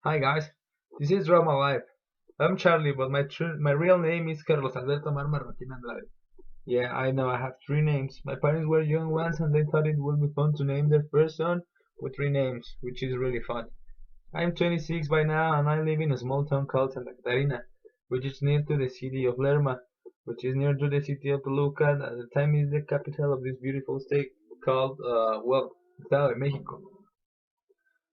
Hi guys, this is Drama Life. I'm Charlie, but my real name is Carlos Alberto Mar Marroquín Andrade. Yeah, I know I have three names. My parents were young ones and they thought it would be fun to name their first son with three names, which is really fun. I'm 26 by now and I live in a small town called Santa Catarina, which is near to the city of Lerma, which is near to the city of Toluca, and at the time is the capital of this beautiful state called, Estado de Mexico.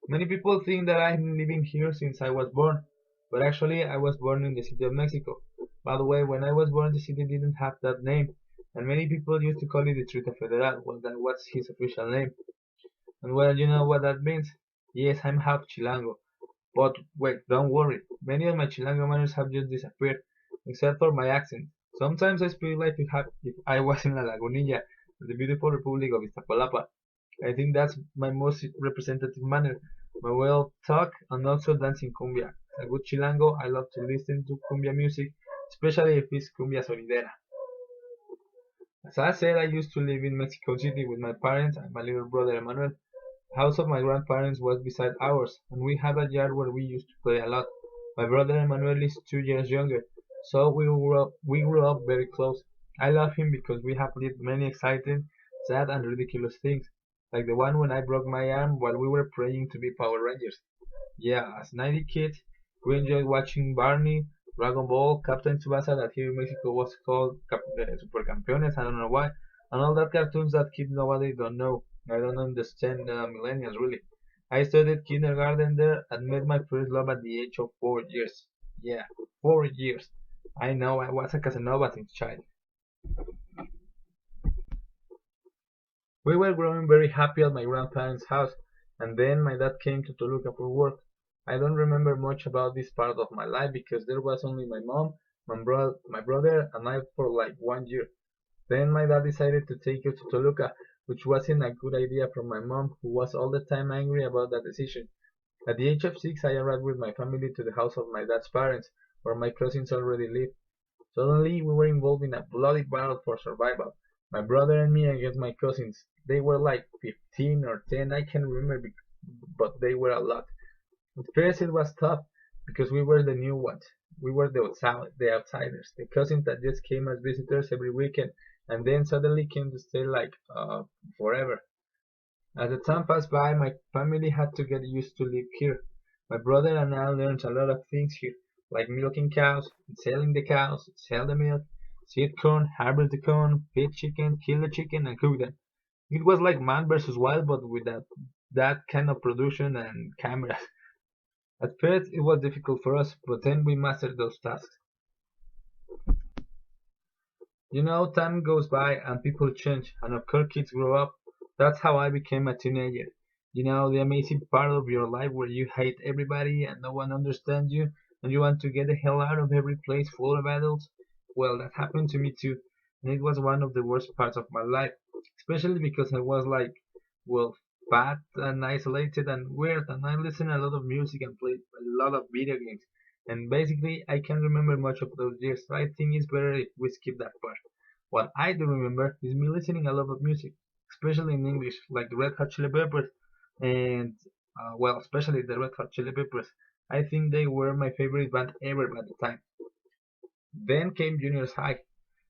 Many people think that I've been living here since I was born, but actually I was born in the city of Mexico. By the way, when I was born, the city didn't have that name, and many people used to call it Distrito Federal. Well, that was his official name. And well, you know what that means? Yes, I'm half Chilango. But wait, don't worry. Many of my Chilango manners have just disappeared, except for my accent. Sometimes I speak like if I was in La Lagunilla, the beautiful Republic of Iztapalapa. I think that's my most representative manner, my way of talk and also dancing cumbia. A good chilango, I love to listen to cumbia music, especially if it's cumbia sonidera. As I said, I used to live in Mexico City with my parents and my little brother Emmanuel. The house of my grandparents was beside ours, and we had a yard where we used to play a lot. My brother Emmanuel is 2 years younger, so we grew up very close. I love him because we have lived many exciting, sad, and ridiculous things, like the one when I broke my arm while we were praying to be Power Rangers. Yeah, as 90 kids, we enjoyed watching Barney, Dragon Ball, Captain Tsubasa, that here in Mexico was called Super Campeones, I don't know why, and all that cartoons that kids nowadays don't know. I don't understand millennials really. I studied kindergarten there and met my first love at the age of 4 years. Yeah, 4 years. I know I was a Casanova since child. We were growing very happy at my grandparents' house, and then my dad came to Toluca for work. I don't remember much about this part of my life because there was only my mom, my brother, and I for like 1 year. Then my dad decided to take us to Toluca, which wasn't a good idea from my mom, who was all the time angry about that decision. At the age of 6, I arrived with my family to the house of my dad's parents, where my cousins already lived. Suddenly, we were involved in a bloody battle for survival. My brother and me against my cousins. They were like 15 or 10, I can't remember, but they were a lot. At first, it was tough because we were the new ones. We were the outsiders, the cousins that just came as visitors every weekend and then suddenly came to stay like forever. As the time passed by, my family had to get used to live here. My brother and I learned a lot of things here, like milking cows, selling the cows, sell the milk, seed corn, harvest the corn, feed chicken, kill the chicken, and cook them. It was like man versus wild, but with that kind of production and cameras. At first, it was difficult for us, but then we mastered those tasks. You know, time goes by and people change, and of course kids grow up. That's how I became a teenager. You know, the amazing part of your life where you hate everybody and no one understands you, and you want to get the hell out of every place full of adults. Well, that happened to me too, and it was one of the worst parts of my life, especially because I was like, well, fat and isolated and weird, and I listened a lot of music and played a lot of video games. And basically, I can't remember much of those years, so I think it's better if we skip that part. What I do remember is me listening a lot of music, especially in English, like the Red Hot Chili Peppers, and well, especially the Red Hot Chili Peppers. I think they were my favorite band ever at the time. Then came juniors high,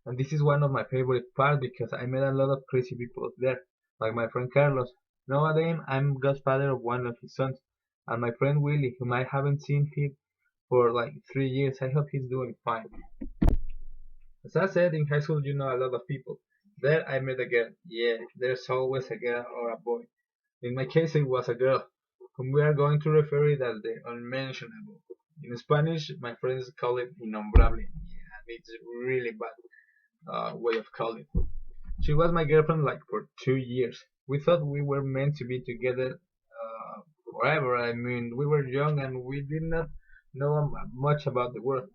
and this is one of my favorite parts because I met a lot of crazy people there, like my friend Carlos. Nowadays, I'm godfather of one of his sons, and my friend Willie, whom I haven't seen him for like 3 years. I hope he's doing fine. As I said, in high school you know a lot of people. There I met a girl. Yeah, there's always a girl or a boy. In my case it was a girl, whom we are going to refer it as the unmentionable. In Spanish, my friends call it innombrable. Yeah, it's a really bad way of calling it. She was my girlfriend like for 2 years. We thought we were meant to be together forever. I mean, we were young and we did not know much about the world.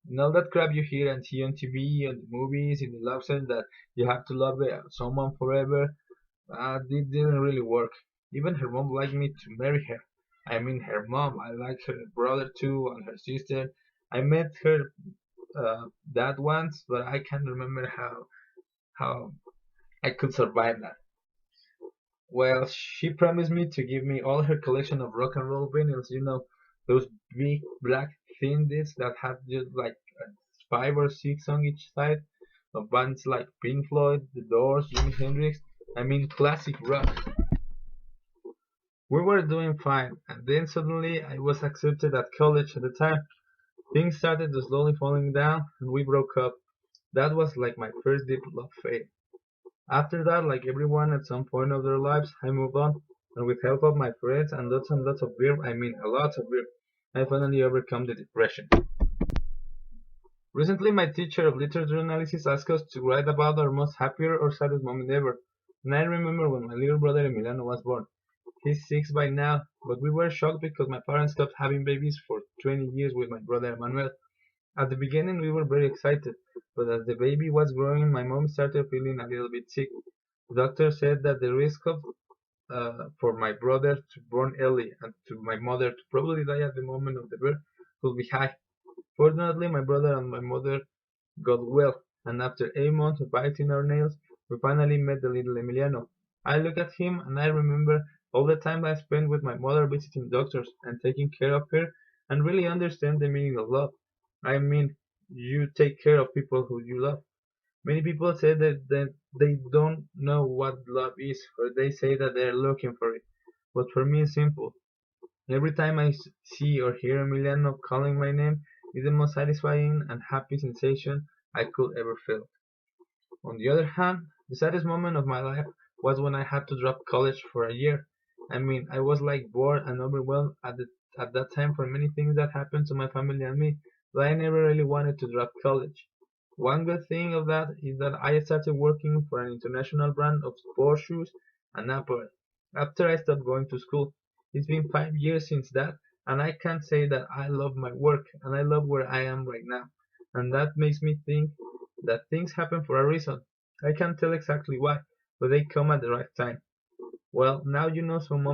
And all that crap you hear and see on TV, on the movies, in the love sense that you have to love someone forever, it didn't really work. Even her mom liked me to marry her. I mean, her mom. I like her brother too and her sister. I met her dad once, but I can't remember how I could survive that. Well, she promised me to give me all her collection of rock and roll vinyls, you know, Those big black thin discs that had just like five or six on each side of bands like Pink Floyd, The Doors, Jimi Hendrix. I mean, classic rock. We were doing fine, and then suddenly I was accepted at college at the time. Things started to slowly falling down, and we broke up. That was like my first deep love fade. After that, like everyone at some point of their lives, I moved on, and with help of my friends and lots of beer, I mean a lot of beer, I finally overcome the depression. Recently, my teacher of literature analysis asked us to write about our most happier or saddest moment ever, and I remember when my little brother Emiliano was born. He's 6 by now, but we were shocked because my parents stopped having babies for 20 years with my brother Emmanuel. At the beginning, we were very excited, but as the baby was growing, my mom started feeling a little bit sick. The doctor said that the risk of for my brother to born early and to my mother to probably die at the moment of the birth could be high. Fortunately, my brother and my mother got well, and after 8 months of biting our nails, we finally met the little Emiliano. I look at him and I remember all the time I spent with my mother visiting doctors and taking care of her and really understand the meaning of love. I mean, you take care of people who you love. Many people say that they don't know what love is, or they say that they're looking for it. But for me, it's simple. Every time I see or hear Emiliano calling my name, it's the most satisfying and happy sensation I could ever feel. On the other hand, the saddest moment of my life was when I had to drop college for a year. I mean, I was like bored and overwhelmed at that time for many things that happened to my family and me, but I never really wanted to drop college. One good thing of that is that I started working for an international brand of sports shoes and apparel after I stopped going to school. It's been 5 years since that, and I can say that I love my work and I love where I am right now. And that makes me think that things happen for a reason. I can't tell exactly why, but they come at the right time. Well, now you know some